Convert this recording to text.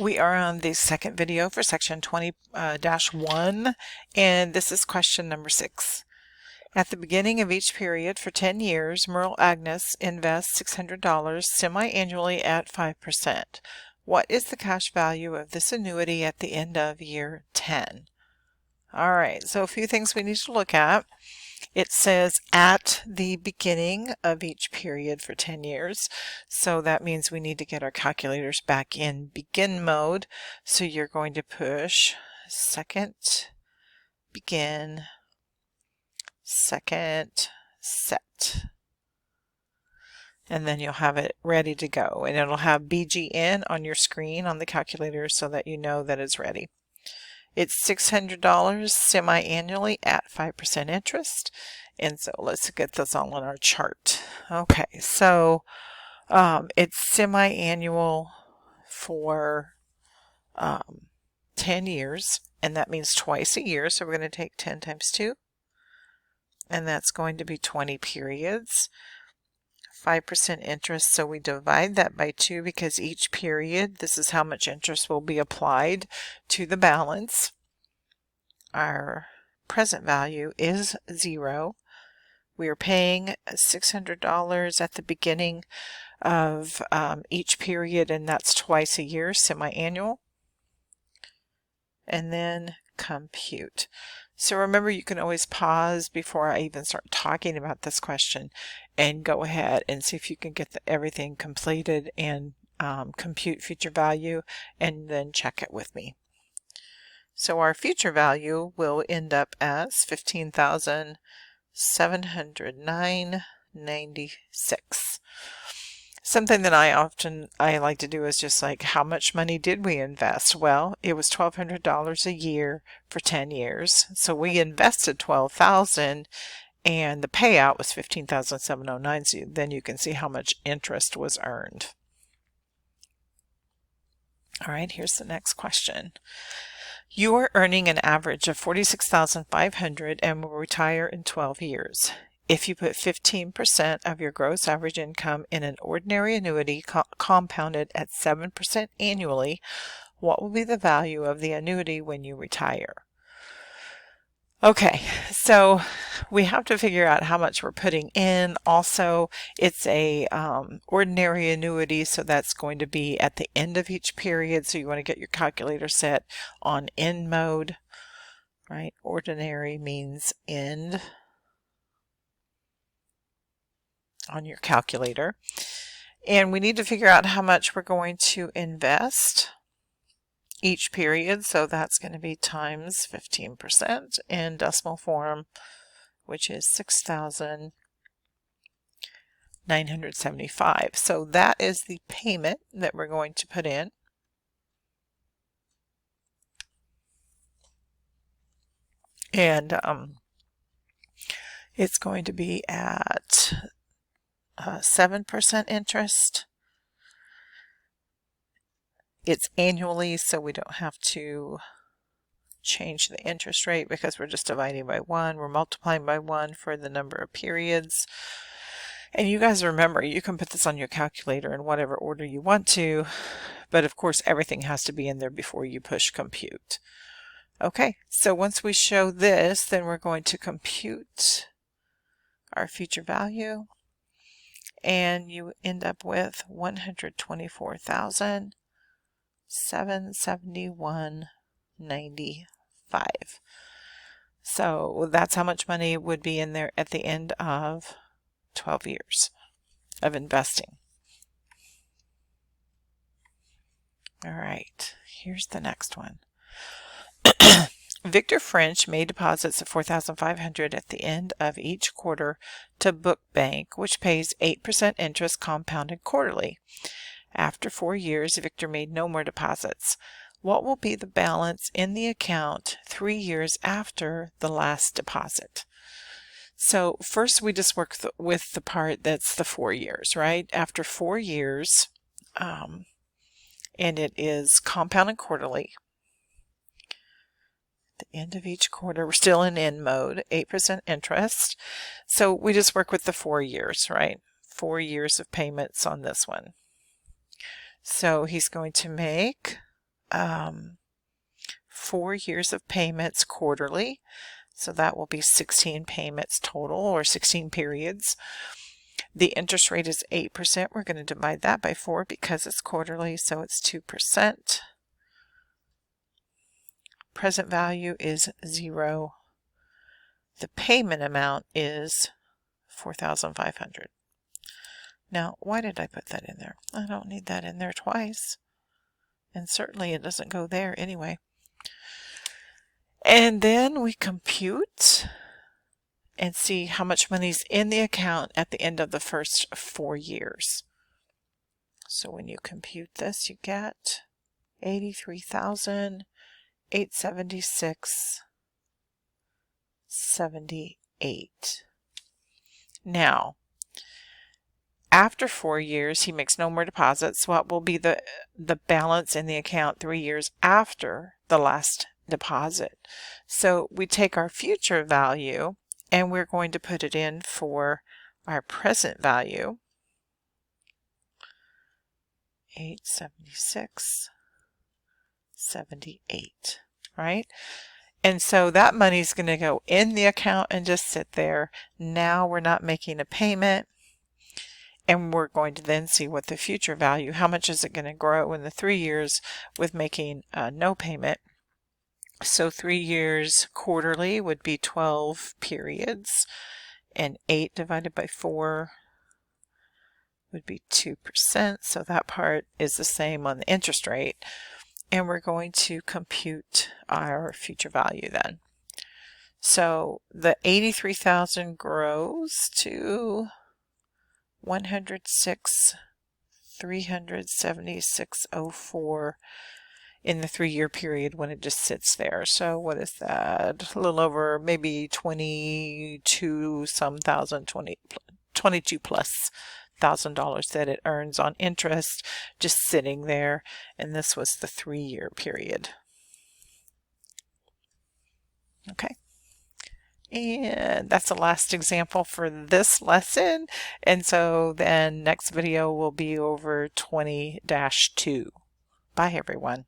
We are on the second video for section 20-1, and this is question number 6. At the beginning of each period for 10 years, Merl Agnes invests $600 semi-annually at 5%. What is the cash value of this annuity at the end of year 10? All right, so a few things we need to look at. It says at the beginning of each period for 10 years. So that means we need to get our calculators back in begin mode. So you're going to push second begin, second set. And then you'll have it ready to go. And it'll have BGN on your screen on the calculator so that you know that it's ready. It's $600 semi-annually at 5% interest. And so let's get this all on our chart. Okay, so it's semi-annual for 10 years, and that means twice a year. So we're going to take 10 times 2, and that's going to be 20 periods. 5% interest, so we divide that by 2 because each period, this is how much interest will be applied to the balance. Our present value is 0. We are paying $600 at the beginning of each period, and that's twice a year, semi-annual. And then compute. So remember, you can always pause before I even start talking about this question and go ahead and see if you can get everything completed and compute future value and then check it with me. So our future value will end up as $15,709.96. Something that I like to do is just like, how much money did we invest? Well, it was $1,200 a year for 10 years. So we invested $12,000 and the payout was $15,709. So then you can see how much interest was earned. All right, here's the next question. You are earning an average of $46,500 and will retire in 12 years. If you put 15% of your gross average income in an ordinary annuity compounded at 7% annually, what will be the value of the annuity when you retire? Okay, so we have to figure out how much we're putting in. Also, it's a ordinary annuity, so that's going to be at the end of each period. So you want to get your calculator set on end mode, right? Ordinary means end on your calculator. And we need to figure out how much we're going to invest each period, so that's going to be times 15% in decimal form, which is 6,975. So that is the payment that we're going to put in. And it's going to be at 7% interest. It's annually, so we don't have to change the interest rate because we're just dividing by 1. We're multiplying by 1 for the number of periods. And you guys remember, you can put this on your calculator in whatever order you want to, but of course everything has to be in there before you push compute. Okay, so once we show this, then we're going to compute our future value, and you end up with $124,771.95. So that's how much money would be in there at the end of 12 years of investing. All right, here's the next one. Victor French made deposits of $4,500 at the end of each quarter to Book Bank, which pays 8% interest compounded quarterly. After 4 years, Victor made no more deposits. What will be the balance in the account 3 years after the last deposit? So first we just work with the part that's the 4 years, right? After 4 years, and it is compounded quarterly. The end of each quarter, we're still in end mode, 8% interest. So we just work with the 4 years, right? 4 years of payments on this one. So he's going to make 4 years of payments quarterly. So that will be 16 payments total, or 16 periods. The interest rate is 8%. We're going to divide that by 4 because it's quarterly, so it's 2%. Present value is 0. The payment amount is $4,500. Now, why did I put that in there? I don't need that in there twice. And certainly it doesn't go there anyway. And then we compute and see how much money's in the account at the end of the first 4 years. So when you compute this, you get $83,876.78. Now, after 4 years, he makes no more deposits. What will be the balance in the account 3 years after the last deposit? So we take our future value and we're going to put it in for our present value, $876.78, right? And so that money's going to go in the account and just sit there. Now we're not making a payment. And we're going to then see what the future value, how much is it going to grow in the 3 years with making no payment. So 3 years quarterly would be 12 periods, and 8 divided by 4 would be 2%. So that part is the same on the interest rate. And we're going to compute our future value then. So the $83,000 grows to $106,376.04 in the 3-year period when it just sits there. So what is that? A little over maybe 22 some thousand, 22 plus $1,000 that it earns on interest just sitting there. And this was the 3-year period. Okay. And that's the last example for this lesson. And so then next video will be over 20-2. Bye everyone.